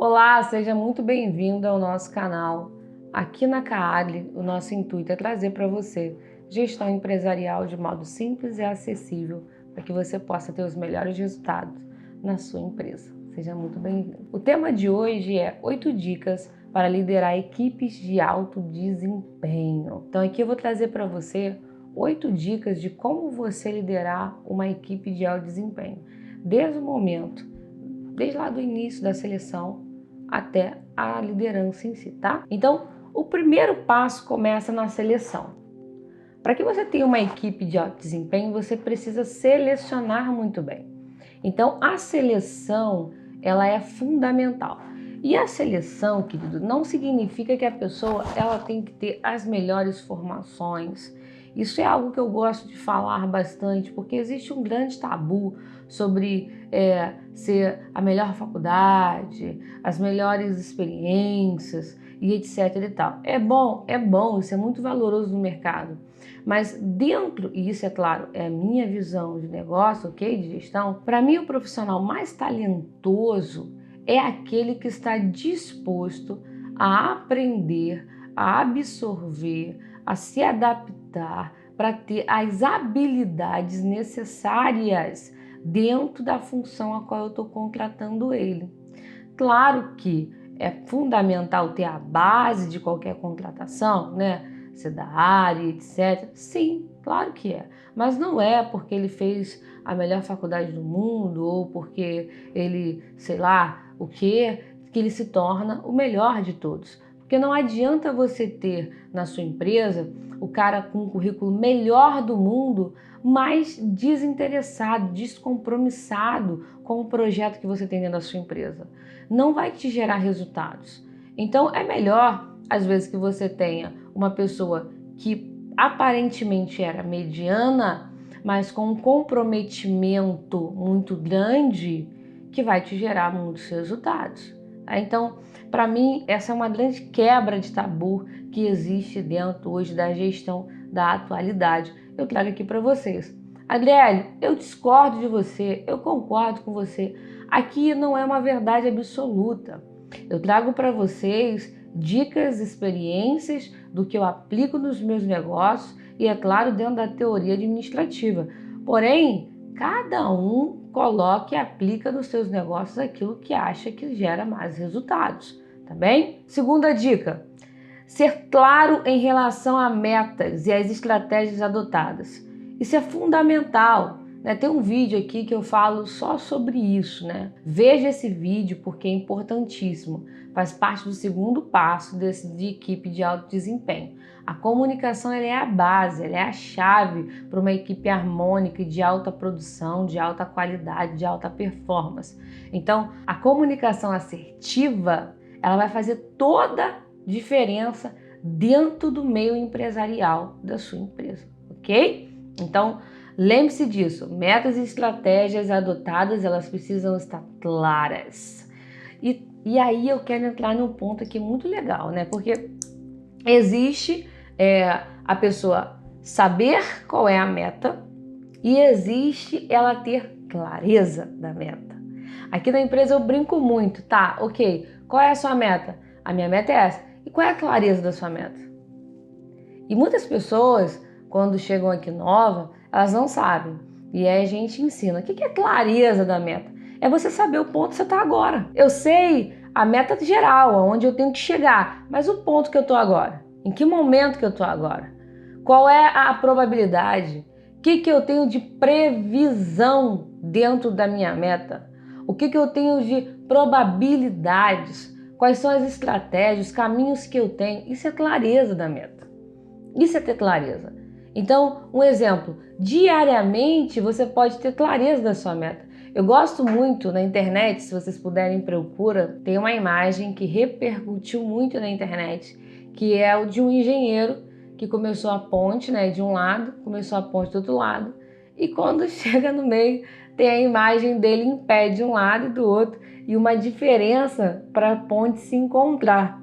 Olá, seja muito bem-vindo ao nosso canal. Aqui na Caagli, o nosso intuito é trazer para você gestão empresarial de modo simples e acessível para que você possa ter os melhores resultados na sua empresa. Seja muito bem-vindo. O tema de hoje é 8 dicas para liderar equipes de alto desempenho. Então aqui eu vou trazer para você 8 dicas de como você liderar uma equipe de alto desempenho, desde lá do início da seleção até a liderança em si, tá? Então, o primeiro passo começa na seleção. Para que você tenha uma equipe de alto desempenho, você precisa selecionar muito bem. Então, a seleção, ela é fundamental. E a seleção, querido, não significa que a pessoa ela tem que ter as melhores formações. Isso é algo que eu gosto de falar bastante, porque existe um grande tabu sobre ser a melhor faculdade, as melhores experiências e etc e tal. É bom, isso é muito valoroso no mercado. Mas dentro, e isso é claro, é a minha visão de negócio, ok, de gestão, para mim o profissional mais talentoso é aquele que está disposto a aprender, a absorver, a se adaptar para ter as habilidades necessárias dentro da função a qual eu estou contratando ele. Claro que é fundamental ter a base de qualquer contratação, né? Ser da área, etc. Sim, claro que é. Mas não é porque ele fez a melhor faculdade do mundo ou porque ele, sei lá, que ele se torna o melhor de todos. Porque não adianta você ter na sua empresa o cara com o currículo melhor do mundo, mas desinteressado, descompromissado com o projeto que você tem dentro da sua empresa. Não vai te gerar resultados. Então é melhor, às vezes, que você tenha uma pessoa que aparentemente era mediana, mas com um comprometimento muito grande, que vai te gerar muitos resultados. Então, para mim, essa é uma grande quebra de tabu que existe dentro hoje da gestão da atualidade. Eu trago aqui para vocês. Adriele, eu discordo de você, eu concordo com você. Aqui não é uma verdade absoluta. Eu trago para vocês dicas, experiências do que eu aplico nos meus negócios e, é claro, dentro da teoria administrativa. Porém, cada um coloca e aplica nos seus negócios aquilo que acha que gera mais resultados, tá bem? Segunda dica, ser claro em relação a metas e as estratégias adotadas. Isso é fundamental, né? Tem um vídeo aqui que eu falo só sobre isso, né? Veja esse vídeo porque é importantíssimo. Faz parte do segundo passo de equipe de alto desempenho. A comunicação ela é a base, ela é a chave para uma equipe harmônica e de alta produção, de alta qualidade, de alta performance. Então, a comunicação assertiva, ela vai fazer toda diferença dentro do meio empresarial da sua empresa, ok? Então, lembre-se disso, metas e estratégias adotadas, elas precisam estar claras. E aí eu quero entrar num ponto aqui muito legal, né? Porque existe a pessoa saber qual é a meta e existe ela ter clareza da meta. Aqui na empresa eu brinco muito, tá? Ok, qual é a sua meta? A minha meta é essa. E qual é a clareza da sua meta? E muitas pessoas, quando chegam aqui nova, elas não sabem. E aí a gente ensina. O que é clareza da meta? É você saber o ponto que você está agora. Eu sei a meta geral, aonde eu tenho que chegar, mas o ponto que eu estou agora? Em que momento que eu estou agora? Qual é a probabilidade? O que eu tenho de previsão dentro da minha meta? O que eu tenho de probabilidades? Quais são as estratégias, os caminhos que eu tenho? Isso é clareza da meta. Isso é ter clareza. Então, um exemplo, diariamente você pode ter clareza da sua meta. Eu gosto muito na internet, se vocês puderem procura, tem uma imagem que repercutiu muito na internet, que é o de um engenheiro que começou a ponte, né, de um lado, começou a ponte do outro lado, e quando chega no meio, tem a imagem dele em pé de um lado e do outro, e uma diferença para a ponte se encontrar.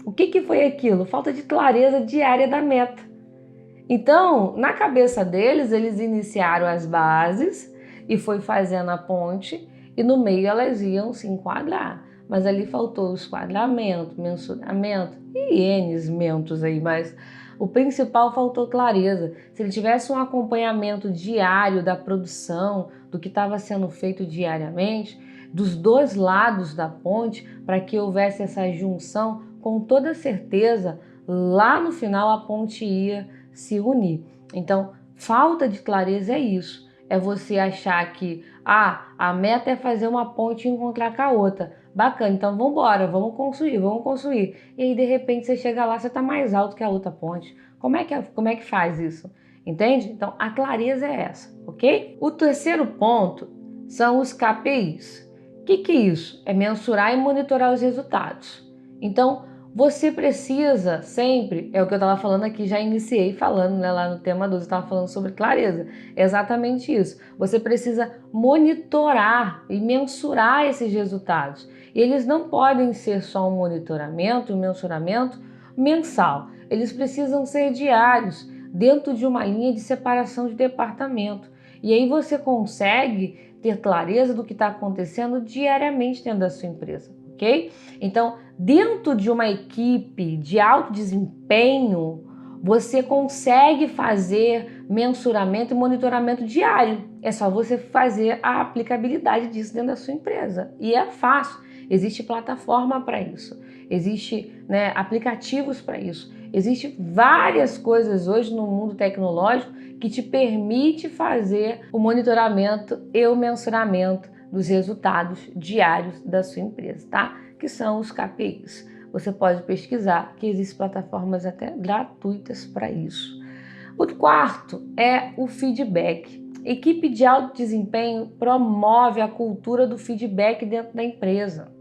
O que foi aquilo? Falta de clareza diária da meta. Então, na cabeça deles, eles iniciaram as bases e foi fazendo a ponte e no meio elas iam se enquadrar. mas ali faltou o esquadramento, mensuramento e N mentos aí, mas o principal faltou clareza. Se ele tivesse um acompanhamento diário da produção, do que estava sendo feito diariamente, dos dois lados da ponte, para que houvesse essa junção, com toda certeza, lá no final a ponte ia se unir. Então, falta de clareza é isso. É você achar que a meta é fazer uma ponte e encontrar com a outra. Bacana, então vamos embora, vamos construir. E aí, de repente, você chega lá, você está mais alto que a outra ponte. Como é que faz isso? Entende? Então, a clareza é essa, ok? O terceiro ponto são os KPIs. O que é isso? É mensurar e monitorar os resultados. Então, você precisa sempre, é o que eu estava falando aqui, já iniciei falando, né, lá no tema 12, eu estava falando sobre clareza, é exatamente isso. Você precisa monitorar e mensurar esses resultados. E eles não podem ser só um monitoramento, um mensuramento mensal. Eles precisam ser diários, dentro de uma linha de separação de departamento. E aí você consegue ter clareza do que está acontecendo diariamente dentro da sua empresa, ok? Então, dentro de uma equipe de alto desempenho, você consegue fazer mensuramento e monitoramento diário. É só você fazer a aplicabilidade disso dentro da sua empresa. E é fácil. Existe plataforma para isso. Existe, né, aplicativos para isso. Existem várias coisas hoje no mundo tecnológico que te permite fazer o monitoramento e o mensuramento dos resultados diários da sua empresa, tá? Que são os KPIs. Você pode pesquisar, que existem plataformas até gratuitas para isso. O quarto é o feedback. Equipe de alto desempenho promove a cultura do feedback dentro da empresa.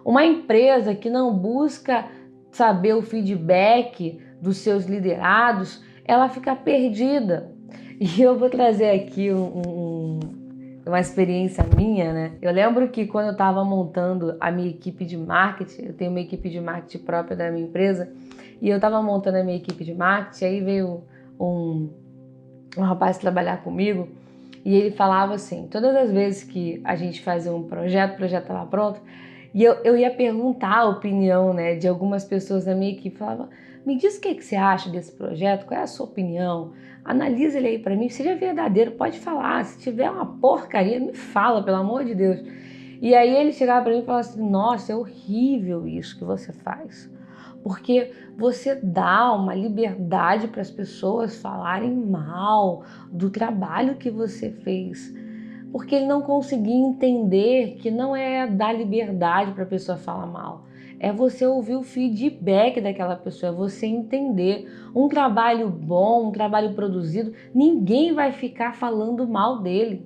Uma empresa que não busca saber o feedback dos seus liderados, ela fica perdida. E eu vou trazer aqui uma experiência minha, né? Eu lembro que quando eu estava montando a minha equipe de marketing, eu tenho uma equipe de marketing própria da minha empresa, e eu estava montando a minha equipe de marketing, aí veio um rapaz trabalhar comigo, e ele falava assim, todas as vezes que a gente fazia um projeto, o projeto estava pronto, e eu ia perguntar a opinião, né, de algumas pessoas da minha equipe, falava, me diz o que você acha desse projeto, qual é a sua opinião, analisa ele aí para mim, seja verdadeiro, pode falar, se tiver uma porcaria, me fala, pelo amor de Deus. E aí ele chegava para mim e falava assim, nossa, é horrível isso que você faz, porque você dá uma liberdade para as pessoas falarem mal do trabalho que você fez, porque ele não conseguia entender que não é dar liberdade para a pessoa falar mal, é você ouvir o feedback daquela pessoa, é você entender. Um trabalho bom, um trabalho produzido, ninguém vai ficar falando mal dele.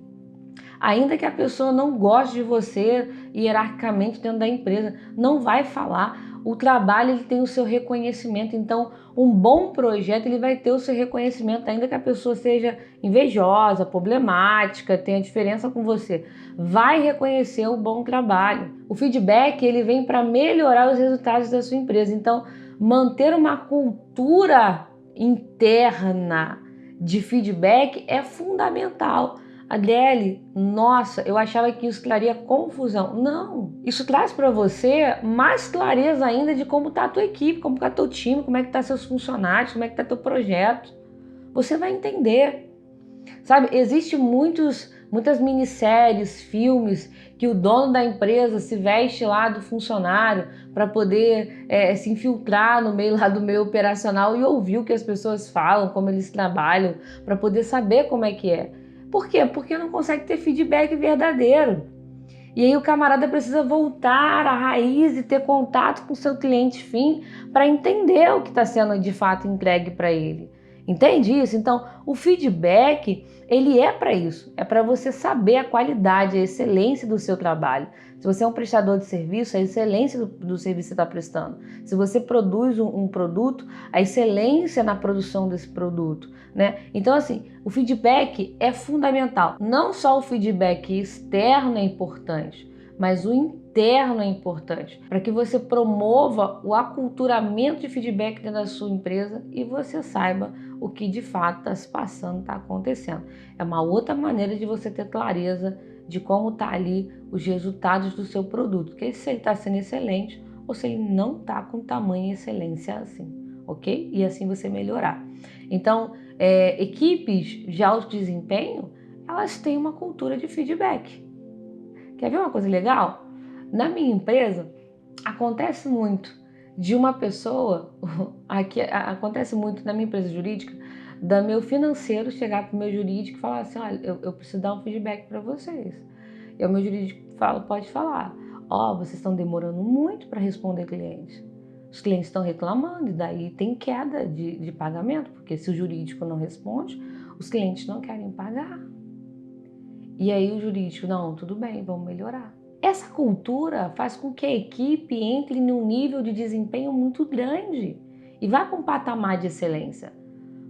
Ainda que a pessoa não goste de você hierarquicamente dentro da empresa, não vai falar. O trabalho ele tem o seu reconhecimento, então um bom projeto ele vai ter o seu reconhecimento, ainda que a pessoa seja invejosa, problemática, tenha diferença com você, vai reconhecer o bom trabalho. O feedback ele vem para melhorar os resultados da sua empresa, então manter uma cultura interna de feedback é fundamental. Adriele, nossa, eu achava que isso traria confusão. Não, isso traz para você mais clareza ainda de como está a tua equipe, como está teu time, como é que tá seus funcionários, como é que tá teu projeto. Você vai entender. Sabe, existem muitas minisséries, filmes que o dono da empresa se veste lá do funcionário para poder se infiltrar no meio lá do meio operacional e ouvir o que as pessoas falam, como eles trabalham, para poder saber como é que é. Por quê? Porque não consegue ter feedback verdadeiro. E aí o camarada precisa voltar à raiz e ter contato com o seu cliente fim para entender o que está sendo de fato entregue para ele. Entende isso? Então, o feedback, ele é para isso. É para você saber a qualidade, a excelência do seu trabalho. Se você é um prestador de serviço, a excelência do serviço que você está prestando. Se você produz um produto, a excelência na produção desse produto, né? Então, assim, o feedback é fundamental. Não só o feedback externo é importante, mas o interno é importante, para que você promova o aculturamento de feedback dentro da sua empresa e você saiba o que de fato está se passando, está acontecendo. É uma outra maneira de você ter clareza de como tá ali os resultados do seu produto, que se ele está sendo excelente ou se ele não está com tamanha excelência assim, ok? E assim você melhorar. Então, equipes de alto desempenho, elas têm uma cultura de feedback. Quer ver uma coisa legal? Na minha empresa, acontece muito de uma pessoa, aqui acontece muito na minha empresa jurídica, do meu financeiro chegar para o meu jurídico e falar assim, olha, eu preciso dar um feedback para vocês. E o meu jurídico fala, pode falar, vocês estão demorando muito para responder clientes. Os clientes estão reclamando e daí tem queda de pagamento, porque se o jurídico não responde, os clientes não querem pagar. E aí o jurídico, não, tudo bem, vamos melhorar. Essa cultura faz com que a equipe entre num nível de desempenho muito grande e vá para um patamar de excelência.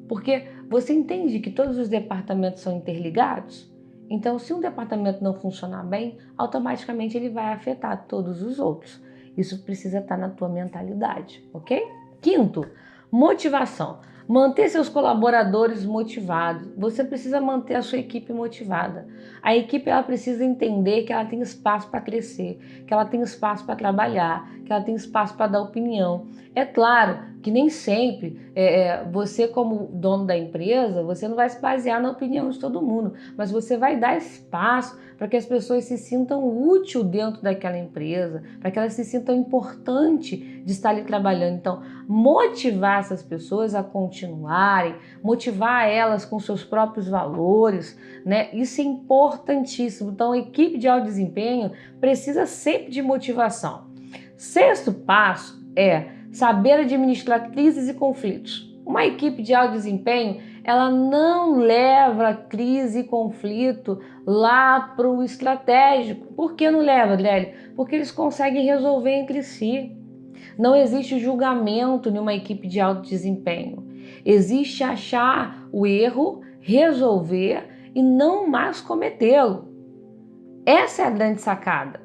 Porque você entende que todos os departamentos são interligados? Então, se um departamento não funcionar bem, automaticamente ele vai afetar todos os outros. Isso precisa estar na tua mentalidade, ok? Quinto, motivação. Manter seus colaboradores motivados. Você precisa manter a sua equipe motivada. A equipe ela precisa entender que ela tem espaço para crescer, que ela tem espaço para trabalhar, que ela tem espaço para dar opinião. É claro que nem sempre você como dono da empresa, você não vai se basear na opinião de todo mundo, mas você vai dar espaço para que as pessoas se sintam úteis dentro daquela empresa, para que elas se sintam importantes de estar ali trabalhando. Então, motivar essas pessoas a continuarem, motivar elas com seus próprios valores, né? Isso é importantíssimo. Então, a equipe de alto desempenho precisa sempre de motivação. Sexto passo é saber administrar crises e conflitos. Uma equipe de alto desempenho, ela não leva crise e conflito lá para o estratégico. Por que não leva, Adriele? Porque eles conseguem resolver entre si. Não existe julgamento em uma equipe de alto desempenho. Existe achar o erro, resolver e não mais cometê-lo. Essa é a grande sacada.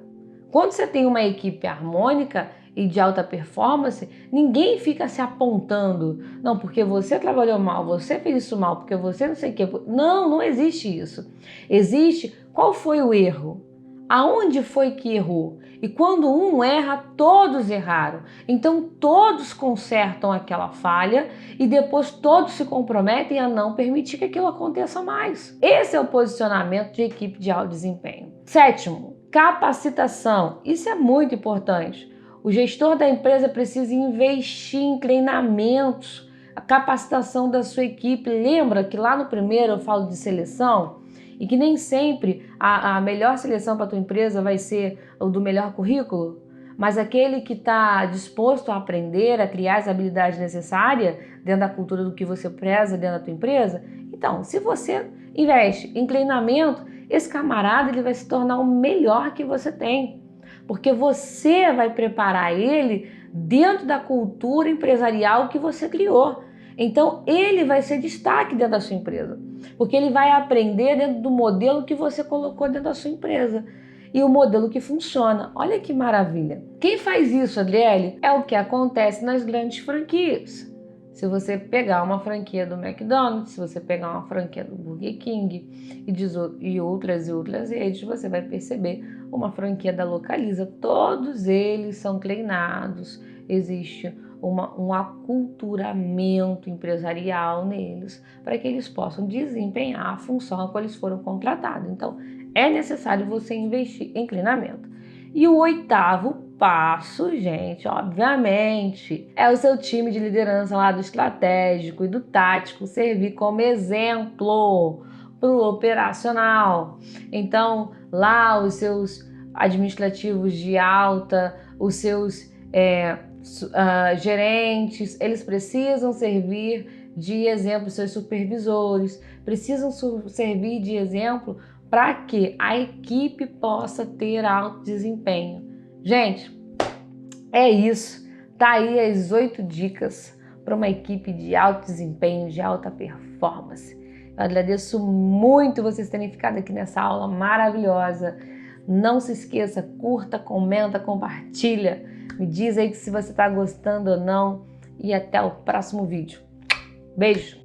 Quando você tem uma equipe harmônica e de alta performance, ninguém fica se apontando. Não, porque você trabalhou mal, você fez isso mal, porque você não sei o que. Não, não existe isso. Existe qual foi o erro. Aonde foi que errou? E quando um erra, todos erraram. Então todos consertam aquela falha e depois todos se comprometem a não permitir que aquilo aconteça mais. Esse é o posicionamento de equipe de alto desempenho. Sétimo, capacitação. Isso é muito importante. O gestor da empresa precisa investir em treinamentos, a capacitação da sua equipe. Lembra que lá no primeiro eu falo de seleção? E que nem sempre a melhor seleção para a tua empresa vai ser o do melhor currículo, mas aquele que está disposto a aprender, a criar as habilidades necessárias dentro da cultura do que você preza dentro da tua empresa. Então, se você investe em treinamento, esse camarada ele vai se tornar o melhor que você tem, porque você vai preparar ele dentro da cultura empresarial que você criou. Então, ele vai ser destaque dentro da sua empresa, porque ele vai aprender dentro do modelo que você colocou dentro da sua empresa e o modelo que funciona. Olha que maravilha! Quem faz isso, Adriele, é o que acontece nas grandes franquias. Se você pegar uma franquia do McDonald's, se você pegar uma franquia do Burger King e outras redes, você vai perceber uma franquia da Localiza. Todos eles são treinados, existe um aculturamento empresarial neles para que eles possam desempenhar a função a qual eles foram contratados. Então, é necessário você investir em treinamento. E o oitavo passo, gente, obviamente, é o seu time de liderança lá do estratégico e do tático servir como exemplo para o operacional. Então, lá os seus administrativos de alta, os seus gerentes, eles precisam servir de exemplo, seus supervisores, precisam servir de exemplo para que a equipe possa ter alto desempenho. Gente, é isso. Tá aí as 8 dicas para uma equipe de alto desempenho, de alta performance. Eu agradeço muito vocês terem ficado aqui nessa aula maravilhosa. Não se esqueça, curta, comenta, compartilha. Me diz aí se você está gostando ou não. E até o próximo vídeo. Beijo!